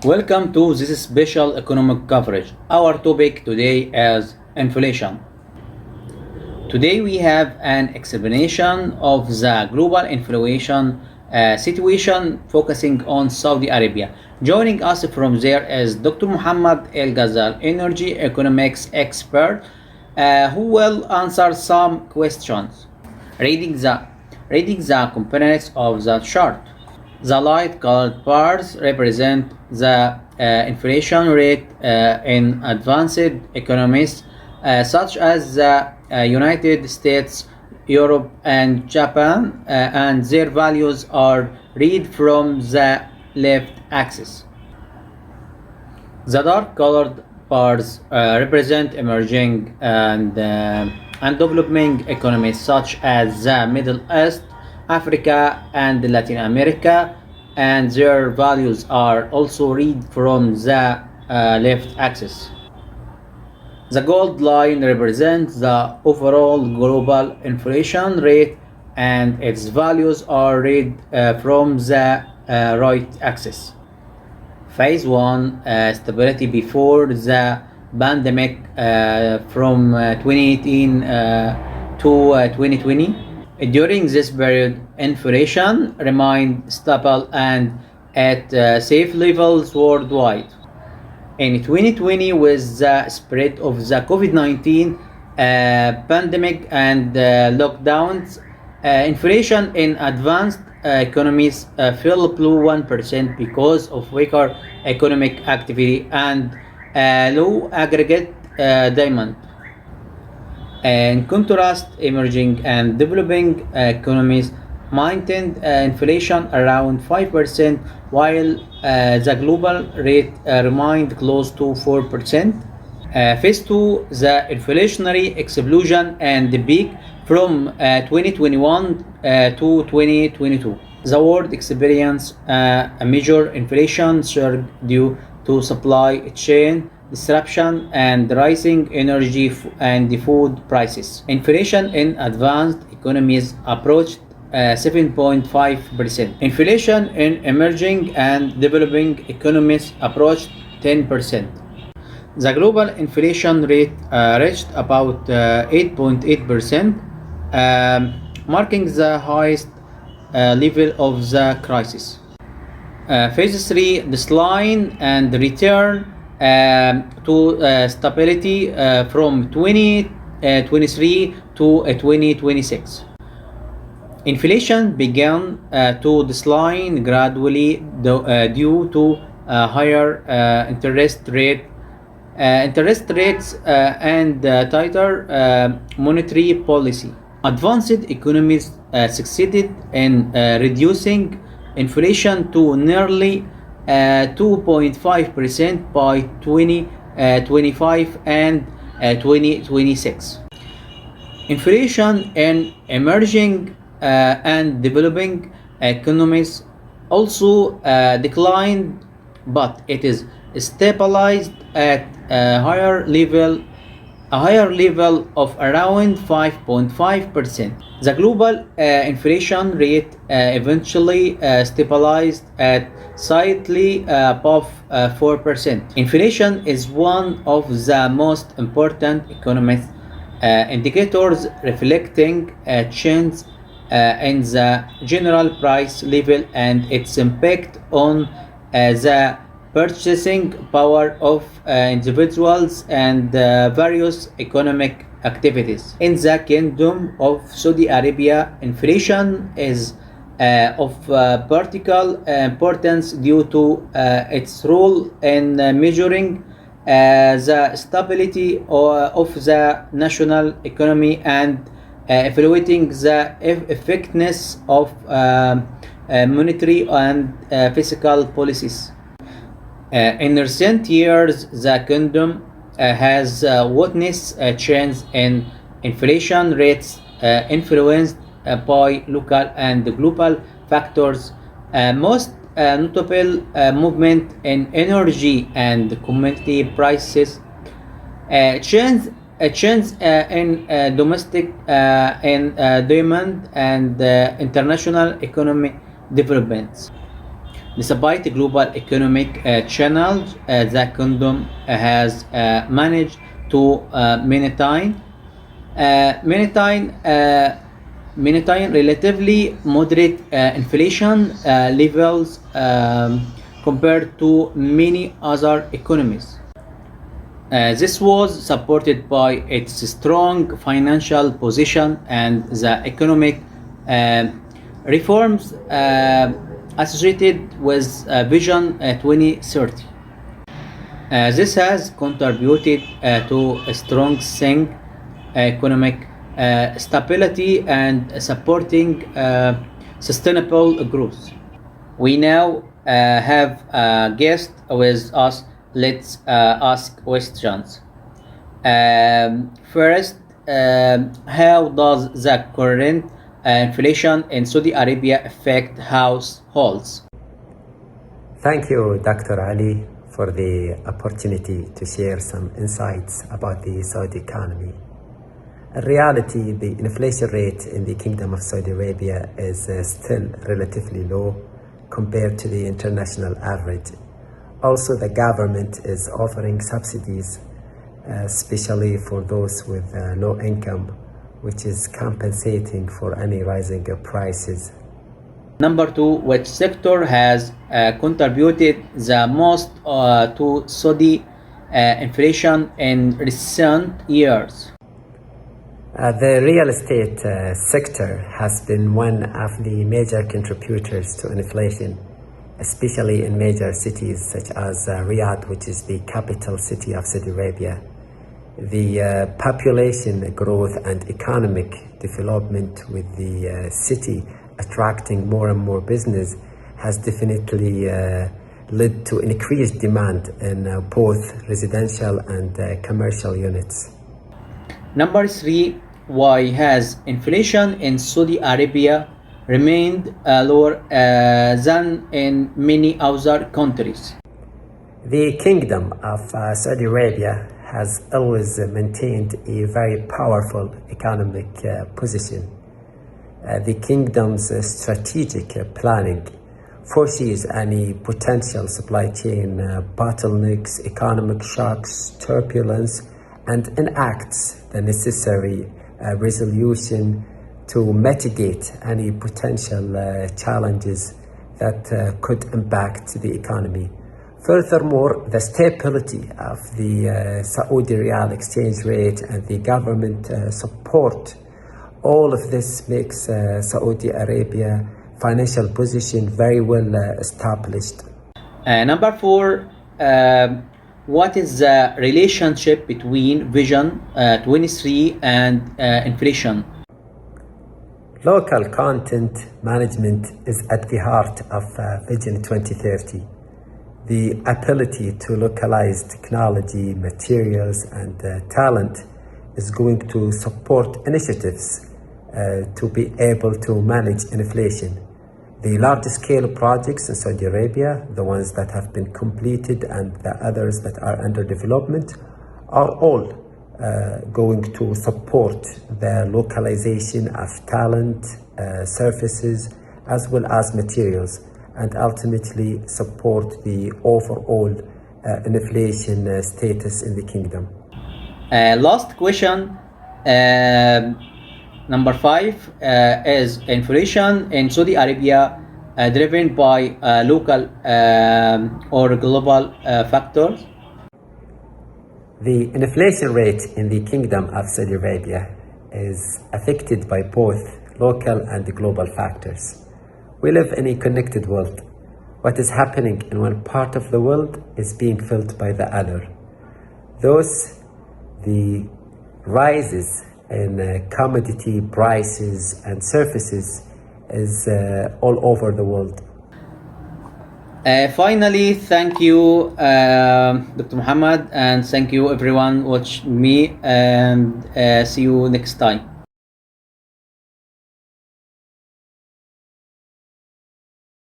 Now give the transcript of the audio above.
Welcome to this special economic coverage. Our topic today is inflation. Today we have an explanation of the global inflation situation focusing on Saudi Arabia. Joining us from there is Dr. Muhammad El Ghazal, energy economics expert, who will answer some questions. Reading the reading the components of the chart. The light colored bars represent the inflation rate in advanced economies such as the United States, Europe, and Japan, and their values are read from the left axis. The dark colored bars represent emerging and developing economies such as the Middle East, Africa, and Latin America, and their values are also read from the left axis. The gold line represents the overall global inflation rate, and its values are read from the right axis. Phase 1 stability before the pandemic from 2018 to 2020. During this period, inflation remained stable and at safe levels worldwide. In 2020, with the spread of the COVID-19 pandemic and lockdowns, inflation in advanced economies fell below 1% because of weaker economic activity and low aggregate demand. In contrast, emerging and developing economies maintained inflation around 5%, while the global rate remained close to 4%. Phase 2, the inflationary explosion and the peak from 2021 to 2022. The world experienced a major inflation surge due to supply chain disruption and rising energy and food prices. Inflation in advanced economies approached 7.5%. Inflation in emerging and developing economies approached 10%. The global inflation rate reached about 8.8%, marking the highest level of the crisis. Phase 3, decline and return to stability from 2023 to 2026. Inflation began to decline gradually due to higher interest rates and tighter monetary policy. Advanced economies succeeded in reducing inflation to nearly 2.5% by 2025 and 2026. Inflation in emerging and developing economies also declined, but it is stabilized at a higher level of around 5.5%. The global inflation rate eventually stabilized at slightly above 4%. Inflation is one of the most important economic indicators reflecting change in the general price level and its impact on the purchasing power of individuals and various economic activities. In the Kingdom of Saudi Arabia, inflation is of particular importance due to its role in measuring the stability of the national economy and evaluating the effectiveness of monetary and fiscal policies. In recent years, the kingdom has witnessed a change in inflation rates influenced by local and global factors. Most notable movement in energy and commodity prices, change in domestic in demand and international economic developments. Despite the global economic channels, the kingdom has managed to maintain relatively moderate inflation levels compared to many other economies. This was supported by its strong financial position and the economic reforms associated with Vision 2030. This has contributed to a strengthening economic stability and supporting sustainable growth. We now have a guest with us. Let's ask questions. First, how does the current inflation in Saudi Arabia affect households? Thank you, Dr. Ali, for the opportunity to share some insights about the Saudi economy. In reality, the inflation rate in the Kingdom of Saudi Arabia is still relatively low compared to the international average. Also, the government is offering subsidies, especially for those with low income, which is compensating for any rising prices. Number two, which sector has contributed the most to Saudi inflation in recent years? The real estate sector has been one of the major contributors to inflation, especially in major cities such as Riyadh, which is the capital city of Saudi Arabia. The population growth and economic development with the city attracting more and more business has definitely led to increased demand in both residential and commercial units. Number three, why has inflation in Saudi Arabia remained lower than in many other countries? The Kingdom of Saudi Arabia has always maintained a very powerful economic position. The kingdom's strategic planning foresees any potential supply chain bottlenecks, economic shocks, turbulence, and enacts the necessary resolution to mitigate any potential challenges that could impact the economy. Furthermore, the stability of the Saudi Riyal exchange rate and the government support, all of this makes Saudi Arabia financial position very well established. Number four, what is the relationship between Vision 23 and inflation? Local content management is at the heart of Vision 2030. The ability to localize technology, materials, and talent is going to support initiatives to be able to manage inflation. The large-scale projects in Saudi Arabia, the ones that have been completed and the others that are under development, are all going to support the localization of talent, services, as well as materials, and ultimately support the overall inflation status in the kingdom. Last question. Number five, is inflation in Saudi Arabia driven by local or global factors? The inflation rate in the Kingdom of Saudi Arabia is affected by both local and global factors. We live in a connected world. What is happening in one part of the world is being felt by the other. Thus, the rises in commodity prices and services is all over the world. Finally, thank you, Dr. Muhammad, and thank you everyone watching me, and see you next time.